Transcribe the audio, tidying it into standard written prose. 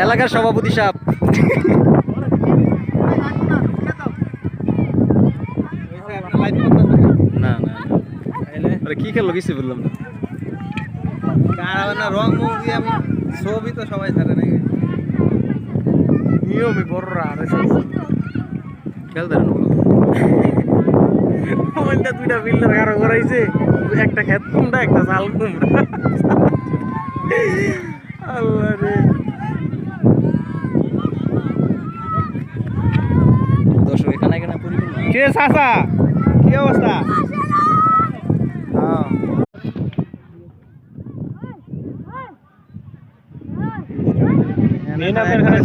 এলাকার সভাপতি সাহেব না না আরে কি খেললো কিছু বললাম না রং ছবি তো সবাই ছাড়ে নাকি নিয়মই বড়রা খেলতে মোবাইলটা দুইটা বিল্ডার কারো করাইছে একটা খেত কুমড়া একটা চাল কুমড়া আল্লাহ রে দর্শক এখানে এখানে পরিপূর্ণ কে চাচা কি অবস্থা এখানে